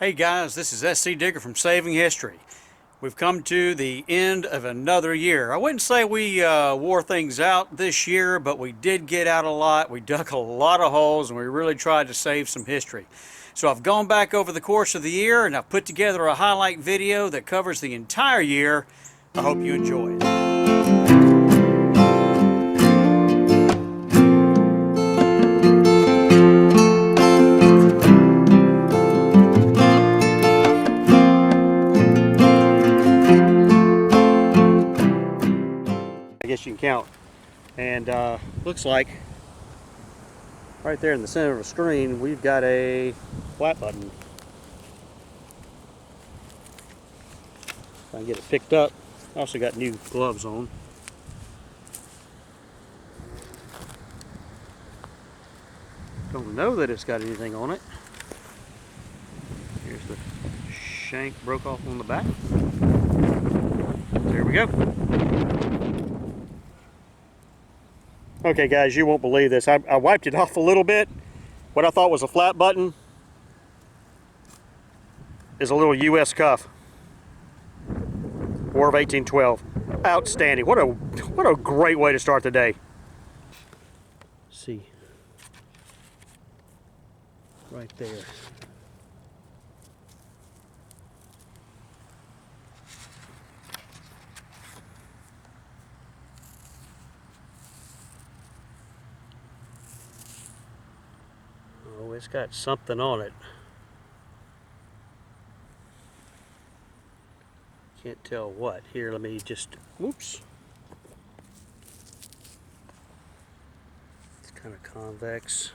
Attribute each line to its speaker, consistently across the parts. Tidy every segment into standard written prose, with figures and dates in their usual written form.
Speaker 1: Hey guys, this is SCdigger from Saving History. We've come to the end of another year. I wouldn't say we wore things out this year, but we did get out a lot. We dug a lot of holes and we really tried to save some history. So I've gone back over the course of the year and I've put together a highlight video that covers the entire year. I hope you enjoy it. I guess you can count. And looks like right there in the center of the screen we've got a flat button. If I can get it picked up. I also got new gloves on. Don't know that it's got anything on it. Here's the shank broke off on the back. There we go. Okay guys, you won't believe this. I wiped it off a little bit. What I thought was a flat button is a little US cuff. War of 1812. Outstanding. What a great way to start the day. Let's see. Right there. Oh, it's got something on it. Can't tell what. Here, let me just, whoops. It's kind of convex.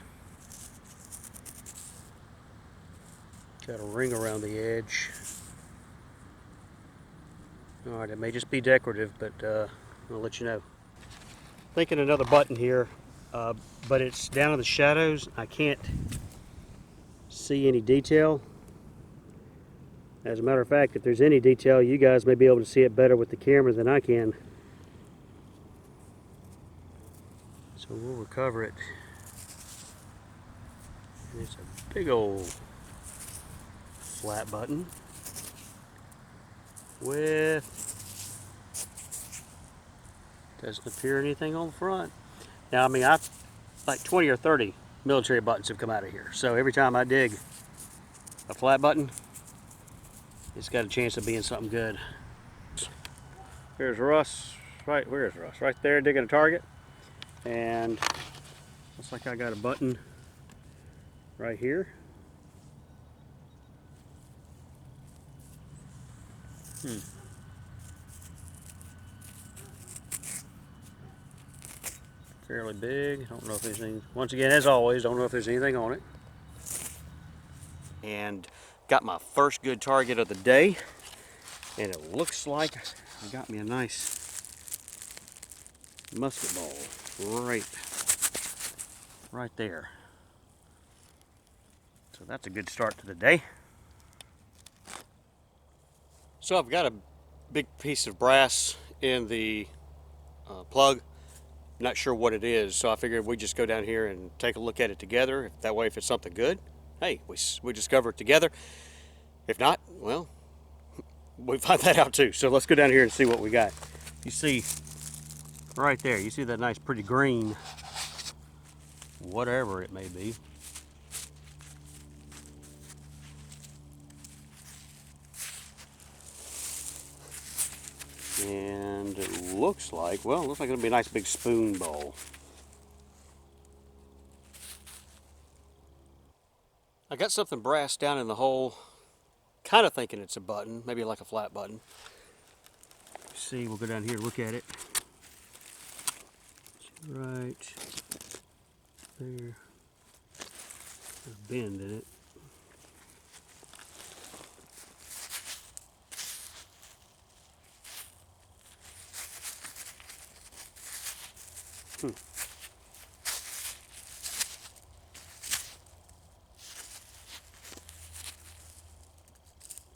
Speaker 1: Got a ring around the edge. Alright, it may just be decorative, but I'll let you know. Thinking another button here, but it's down in the shadows. I can't see any detail. As a matter of fact, if there's any detail, you guys may be able to see it better with the camera than I can. So we'll recover it. It's a big old flat button with, doesn't appear anything on the front. Now, I mean, like 20 or 30 military buttons have come out of here. So every time I dig a flat button, it's got a chance of being something good. Here's Russ. Right, where's Russ? Right there, digging a target. And looks like I got a button right here. Fairly big. Don't know if there's anything. Once again, as always, don't know if there's anything on it. And got my first good target of the day. And it looks like I got me a nice musket ball right there. So that's a good start to the day. So I've got a big piece of brass in the plug. Not sure what it is, so I figured we'd just go down here and take a look at it together. That way, if it's something good, hey, we discover it together. If not, well, we find that out too. So let's go down here and see what we got. You see right there, you see that nice pretty green, whatever it may be. And it looks like, well, it looks like it'll be a nice big spoon bowl. I got something brass down in the hole, kind of thinking it's a button, maybe like a flat button. See, we'll go down here and look at it. Right there. There's a bend in it.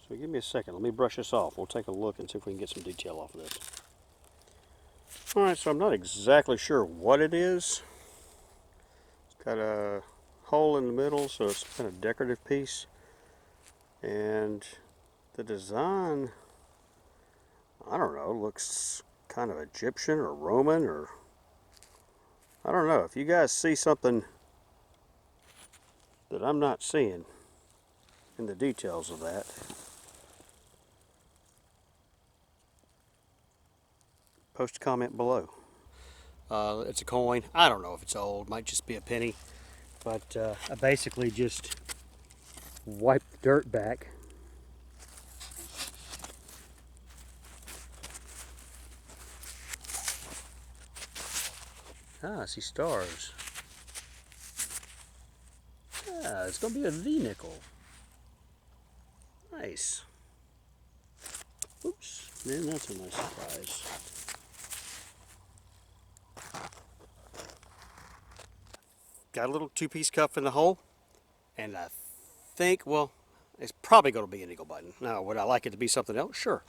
Speaker 1: So give me a second. Let me brush this off. We'll take a look and see if we can get some detail off of this. Alright, so I'm not exactly sure what it is. It's got a hole in the middle, so it's kind of a decorative piece. And the design, I don't know, looks kind of Egyptian or Roman, or I don't know. If you guys see something that I'm not seeing in the details of that, post a comment below. It's a coin. I don't know if it's old, might just be a penny, but I basically just wiped the dirt back. Ah, I see stars. Ah, it's gonna be a V nickel. Nice. Oops, man, that's a nice surprise. Got a little two-piece cuff in the hole, and I think, well, it's probably going to be an eagle button. Now, would I like it to be something else? Sure.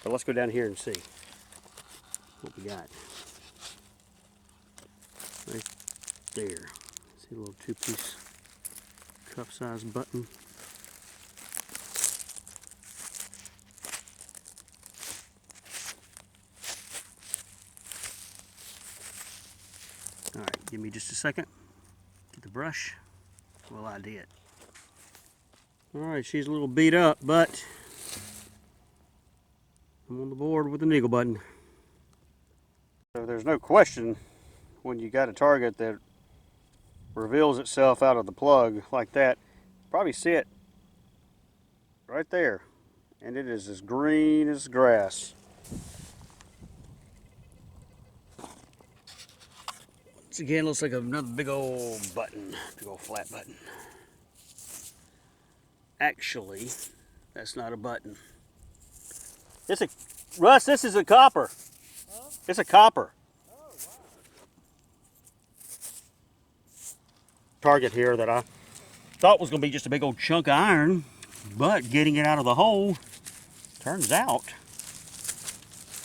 Speaker 1: But let's go down here and see what we got. Right there. See a little two-piece cuff-size button. All right, give me just a second. Get the brush. Well, I did. All right, she's a little beat up, but I'm on the board with an eagle button. So there's no question when you got a target that reveals itself out of the plug like that, probably see it right there, and it is as green as grass. Once again, looks like another big old button, big old flat button. Actually, that's not a button. It's a, Russ, this is a copper. Huh? It's a copper. Oh, wow. Target here that I thought was going to be just a big old chunk of iron, but getting it out of the hole, turns out,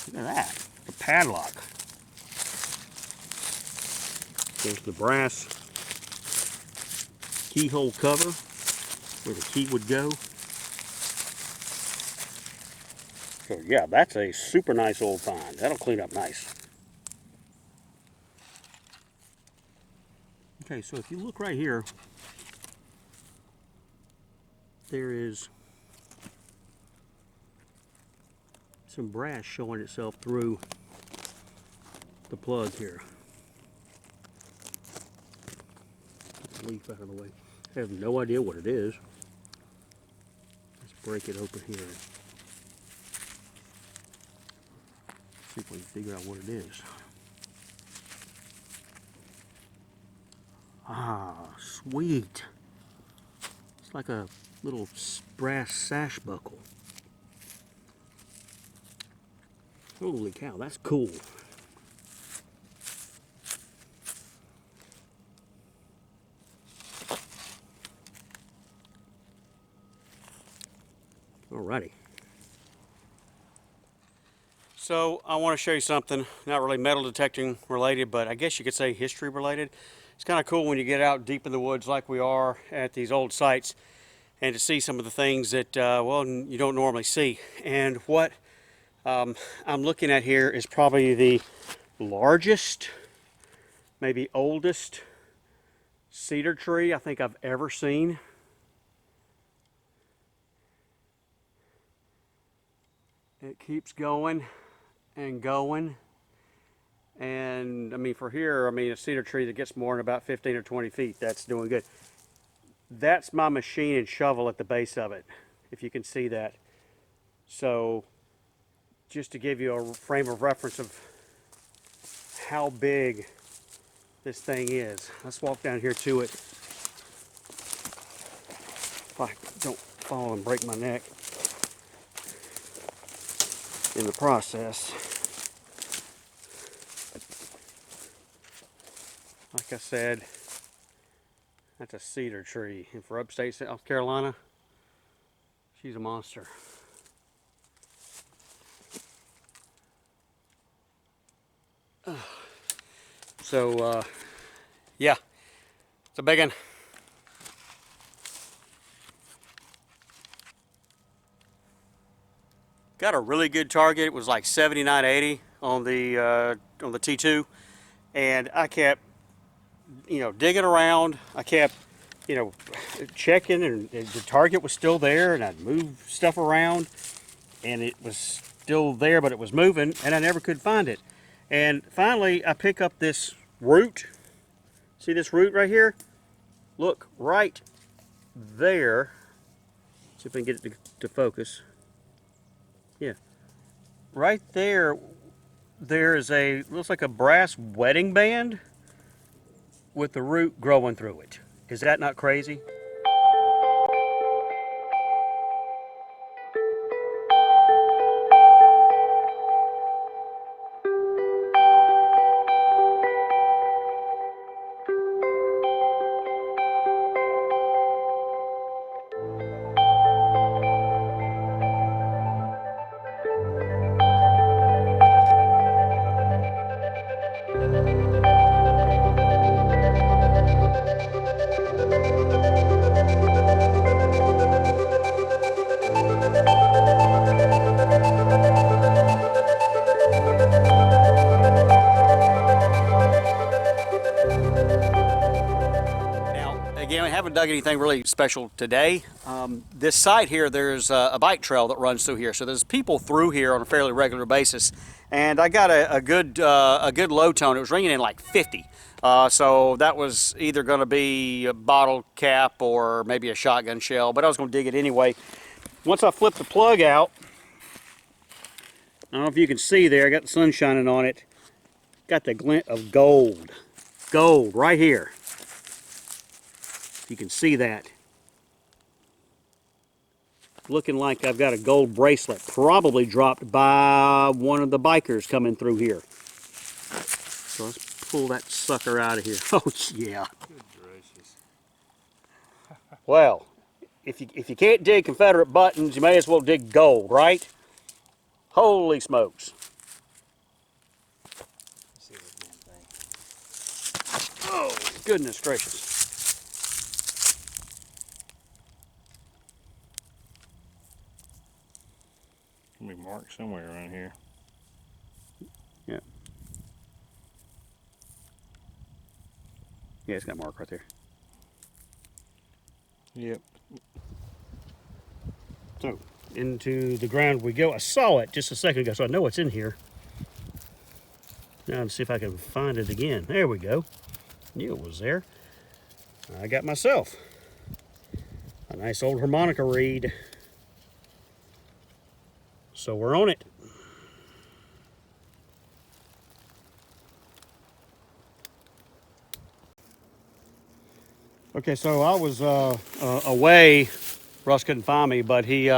Speaker 1: look at that, a padlock. There's the brass keyhole cover where the key would go. So yeah, that's a super nice old find. That'll clean up nice. Okay, so if you look right here, there is some brass showing itself through the plug here. Get the leaf out of the way. I have no idea what it is. Let's break it open here. See if we can figure out what it is. Ah, sweet. It's like a little brass sash buckle. Holy cow, that's cool. Alrighty. So I want to show you something, not really metal detecting related, but I guess you could say history related. It's kind of cool when you get out deep in the woods like we are at these old sites and to see some of the things that, well, you don't normally see. And what I'm looking at here is probably the largest, maybe oldest cedar tree I think I've ever seen. It keeps going and going. And I mean, for here, I mean, a cedar tree that gets more than about 15 or 20 feet, that's doing good. That's my machine and shovel at the base of it, if you can see that. So just to give you a frame of reference of how big this thing is. Let's walk down here to it. If I don't fall and break my neck in the process. Like I said, that's a cedar tree. And for upstate South Carolina, she's a monster. So, yeah, it's a big one. got a really good target. It was like 79, 80 on the T2, and I kept, digging around. I kept, checking, and the target was still there, and I'd move stuff around, and it was still there, but it was moving, and I never could find it. And finally, I pick up this root. See this root right here? Look right there. See if I can get it to focus. Yeah. Right there, there is looks like a brass wedding band with the root growing through it. Is that not crazy? Again, we haven't dug anything really special today. This site here, there's a bike trail that runs through here, so there's people through here on a fairly regular basis. And I got a good low tone. It was ringing in like 50. So that was either going to be a bottle cap or maybe a shotgun shell, but I was going to dig it anyway. Once I flipped the plug out, I don't know if you can see there, I got the sun shining on it. Got the glint of gold. Gold right here. You can see that. Looking like I've got a gold bracelet, probably dropped by one of the bikers coming through here. So let's pull that sucker out of here. Oh yeah.
Speaker 2: Good gracious.
Speaker 1: Well, if you can't dig Confederate buttons, you may as well dig gold, right? Holy smokes.
Speaker 2: Let's see this damn thing.
Speaker 1: Oh, goodness gracious.
Speaker 2: Be marked somewhere around here.
Speaker 1: Yeah. Yeah, it's got a mark right there.
Speaker 2: Yep.
Speaker 1: So, into the ground we go. I saw it just a second ago, so I know it's in here. Now let's see if I can find it again. There we go. Knew it was there. I got myself a nice old harmonica reed. So we're on it. Okay, so I was away. Russ couldn't find me, but he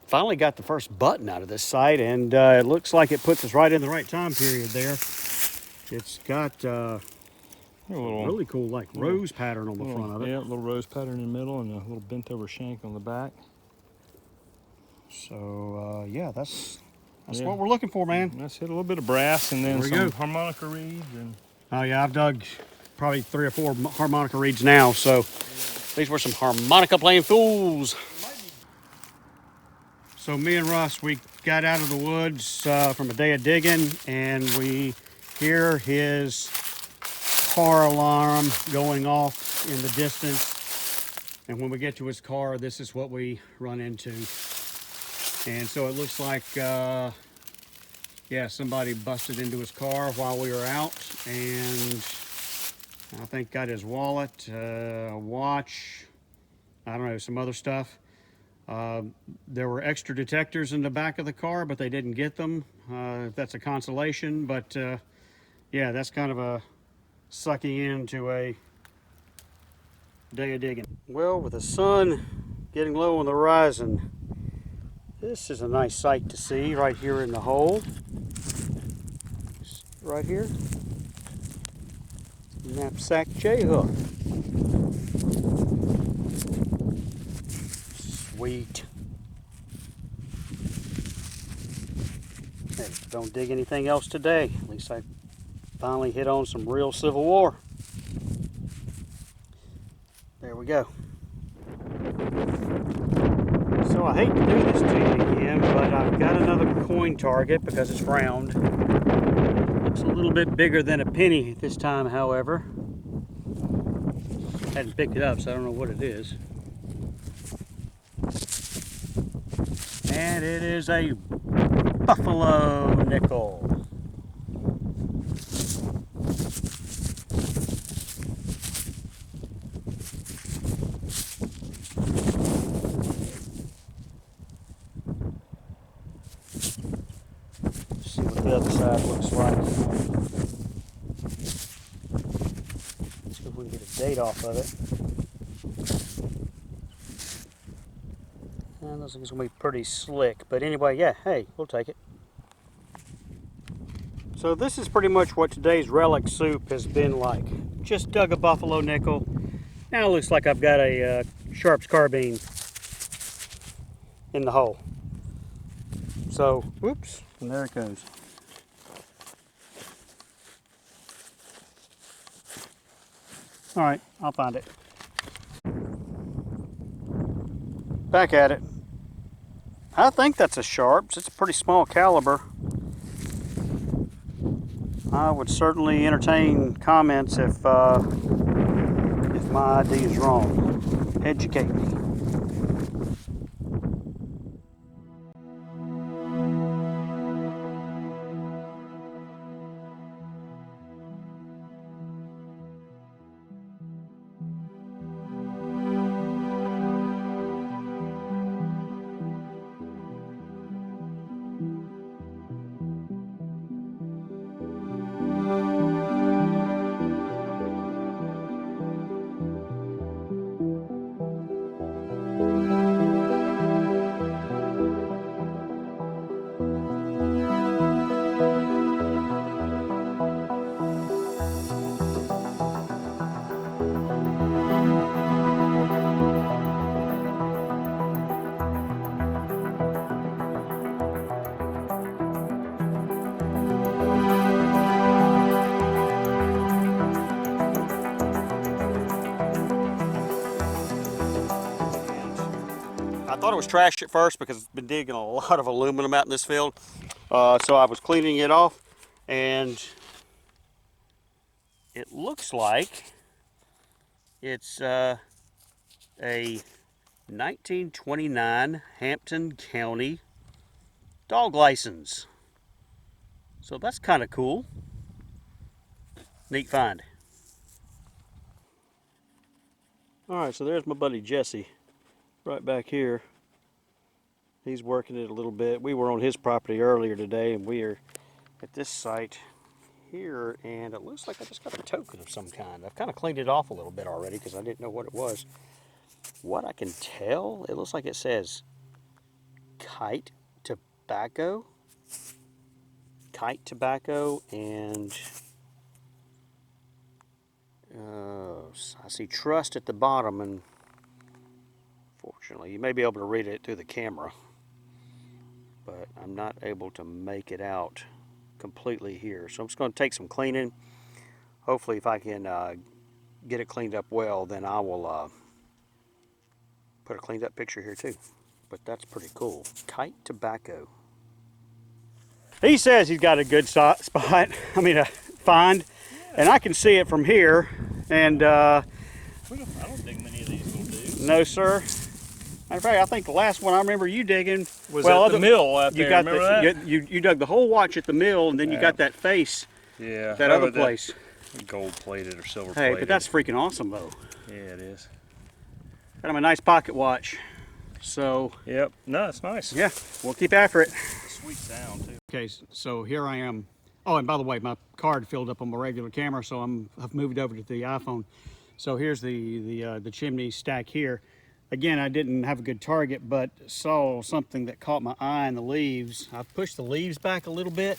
Speaker 1: finally got the first button out of this site, and it looks like it puts us right in the right time period there. It's got a really cool like rose pattern on the front of it.
Speaker 2: Yeah, a little rose pattern in the middle and a little bent over shank on the back.
Speaker 1: So yeah, that's what we're looking for, man.
Speaker 2: Let's hit a little bit of brass and then some harmonica reeds. And
Speaker 1: oh yeah, I've dug probably 3 or 4 harmonica reeds now. So these were some harmonica playing fools. So me and Russ, we got out of the woods from a day of digging, and we hear his car alarm going off in the distance. And when we get to his car, this is what we run into. And so it looks like, yeah, somebody busted into his car while we were out, and I think got his wallet, a watch, I don't know, some other stuff. There were extra detectors in the back of the car, but they didn't get them. That's a consolation, but yeah, that's kind of a sucking into a day of digging. Well, with the sun getting low on the horizon, this is a nice sight to see right here in the hole. Right here. Knapsack J-hook. Sweet. Hey, don't dig anything else today. At least I finally hit on some real Civil War. There we go. So I hate to do this to you again, but I've got another coin target because it's round. Looks a little bit bigger than a penny this time, however. Hadn't picked it up, so I don't know what it is. And it is a buffalo nickel. See what the other side looks like. See if we can get a date off of it. And looks like it's going to be pretty slick. But anyway, yeah, hey, we'll take it. So this is pretty much what today's relic soup has been like. Just dug a buffalo nickel. Now it looks like I've got a Sharp's carbine in the hole. So, whoops, and there it goes. All right, I'll find it. Back at it. I think that's a Sharp's. It's a pretty small caliber. I would certainly entertain comments if my idea is wrong. Educate me. I thought it was trash at first because I've been digging a lot of aluminum out in this field. So I was cleaning it off, and it looks like it's a 1929 Hampton County dog license. So that's kind of cool. Neat find. All right, so there's my buddy Jesse right back here. He's working it a little bit. We were on his property earlier today, and we are at this site here, and it looks like I just got a token of some kind. I've kind of cleaned it off a little bit already because I didn't know what it was. What I can tell, it looks like it says Kite Tobacco. Kite Tobacco, and I see Trust at the bottom, and fortunately you may be able to read it through the camera, but I'm not able to make it out completely here. So I'm just going to take some cleaning. Hopefully if I can get it cleaned up well, then I will put a cleaned up picture here too. But that's pretty cool. Kite Tobacco. He says he's got a good spot, I mean a find, and I can see it from here, and I
Speaker 2: don't think many of these will do.
Speaker 1: No sir. Matter of fact, I think the last one I remember you digging
Speaker 2: was at the mill out there.
Speaker 1: Got
Speaker 2: remember that?
Speaker 1: You dug the whole watch at the mill, and then you got that face.
Speaker 2: Yeah.
Speaker 1: That other place.
Speaker 2: Gold plated or silver plated.
Speaker 1: Hey, but that's freaking awesome though.
Speaker 2: Yeah, it is.
Speaker 1: Got him a nice pocket watch. So.
Speaker 2: Yep. No, it's nice.
Speaker 1: Yeah, we'll keep after it.
Speaker 2: Sweet sound too.
Speaker 1: Okay, so here I am. Oh, and by the way, my card filled up on my regular camera, so I've moved over to the iPhone. So here's the chimney stack here. Again, I didn't have a good target, but saw something that caught my eye in the leaves. I've pushed the leaves back a little bit,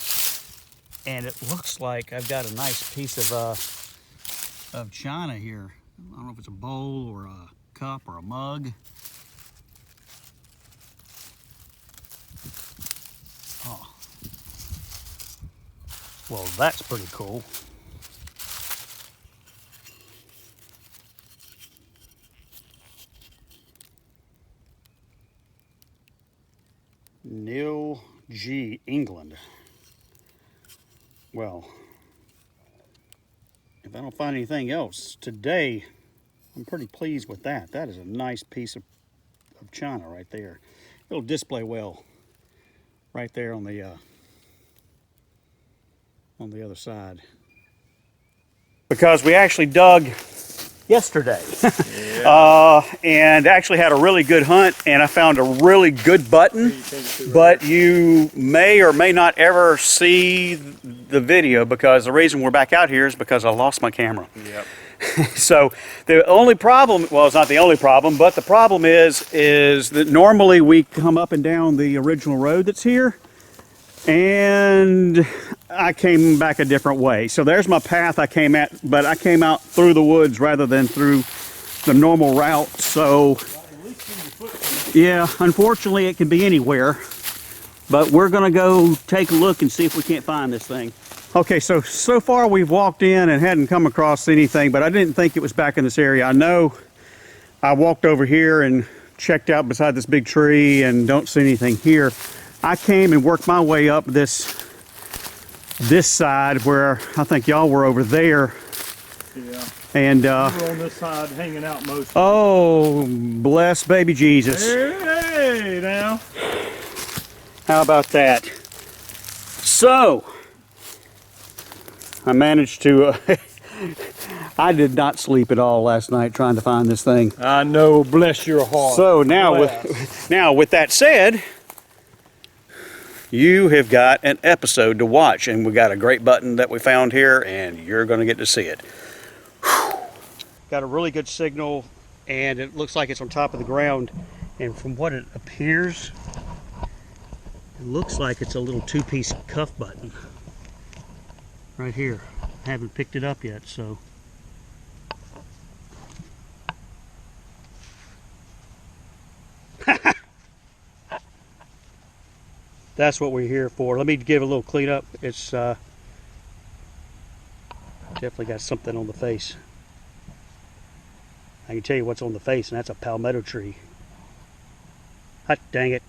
Speaker 1: and it looks like I've got a nice piece of china here. I don't know if it's a bowl or a cup or a mug. Oh, well, that's pretty cool. Neil G. England. Well, if I don't find anything else today, I'm pretty pleased with that. That is a nice piece of china right there. It'll display well right there on the other side. Because we actually dug yesterday. Yeah. And actually had a really good hunt, and I found a really good button, but you may or may not ever see the video, because the reason we're back out here is because I lost my camera.
Speaker 2: Yep.
Speaker 1: So the only problem, well, it's not the only problem, but the problem is that normally we come up and down the original road that's here, and I came back a different way. So there's my path I came at, but I came out through the woods rather than through the normal route. So yeah, unfortunately it can be anywhere, but we're gonna go take a look and see if we can't find this thing. Okay, so far we've walked in and hadn't come across anything, but I didn't think it was back in this area. I know I walked over here and checked out beside this big tree and don't see anything here. I came and worked my way up this side where I think y'all were over there.
Speaker 2: Yeah.
Speaker 1: And
Speaker 2: we were on this side hanging out most.
Speaker 1: Oh, bless baby Jesus.
Speaker 2: Hey, now.
Speaker 1: How about that? So, I managed to, I did not sleep at all last night trying to find this thing.
Speaker 2: I know, bless your heart.
Speaker 1: So now with that said, you have got an episode to watch, and we got a great button that we found here, and you're going to get to see it. Whew. Got a really good signal, and it looks like it's on top of the ground, and from what it appears, it looks like it's a little two-piece cuff button right here. I haven't picked it up yet, so that's what we're here for. Let me give a little cleanup. It's definitely got something on the face. I can tell you what's on the face, and that's a palmetto tree. Hot dang it.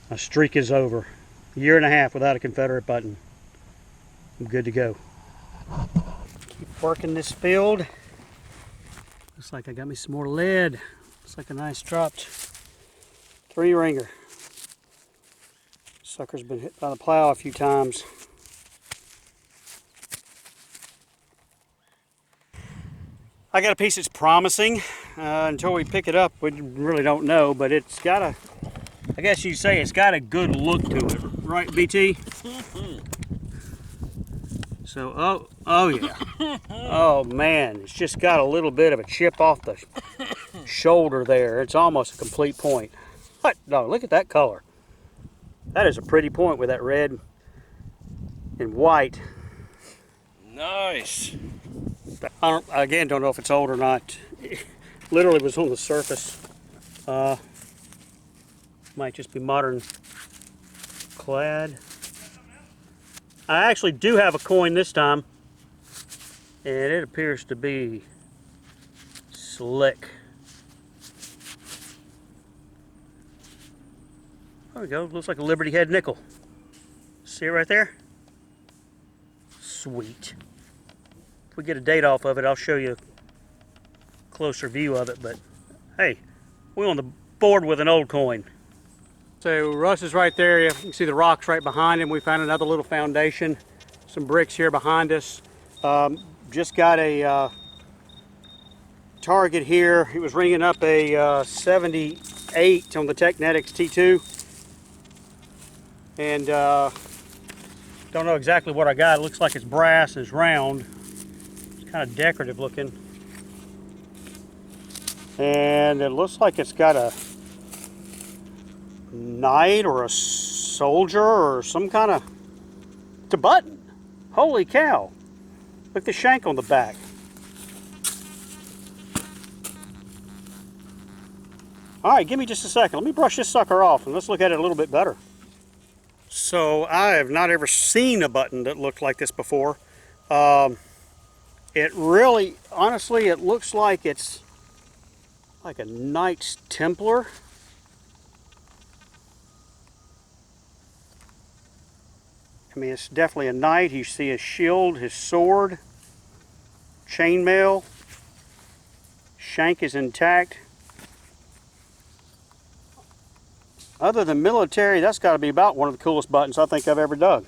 Speaker 1: My streak is over. A year and a half without a Confederate button. I'm good to go. Keep working this field. Looks like I got me some more lead. Looks like a nice dropped 3-ringer. Sucker's been hit by the plow a few times. I got a piece that's promising. Until we pick it up, we really don't know, but it's got a, I guess you'd say it's got a good look to it, right, BT? So, oh yeah. Oh man, it's just got a little bit of a chip off the shoulder there. It's almost a complete point. What? No, look at that color. That is a pretty point with that red and white.
Speaker 2: Nice.
Speaker 1: I again don't know if it's old or not. It literally was on the surface. Might just be modern clad. I actually do have a coin this time, and it appears to be slick. There we go. Looks like a Liberty Head nickel. See it right there? Sweet. If we get a date off of it, I'll show you a closer view of it, but hey, we're on the board with an old coin. So Russ is right there. You can see the rocks right behind him. We found another little foundation, some bricks here behind us. Just got a target here. He was ringing up a 78 on the Technetics T2. And don't know exactly what I got. It looks like it's brass and it's round. It's kind of decorative looking. And it looks like it's got a knight or a soldier or some kind of, it's a button. Holy cow. Look at the shank on the back. All right, give me just a second. Let me brush this sucker off and let's look at it a little bit better. So I have not ever seen a button that looked like this before. It really, honestly, it looks like it's like a Knight's Templar. I mean, it's definitely a knight. You see his shield, his sword, chainmail, shank is intact. Other than military, that's got to be about one of the coolest buttons I think I've ever dug.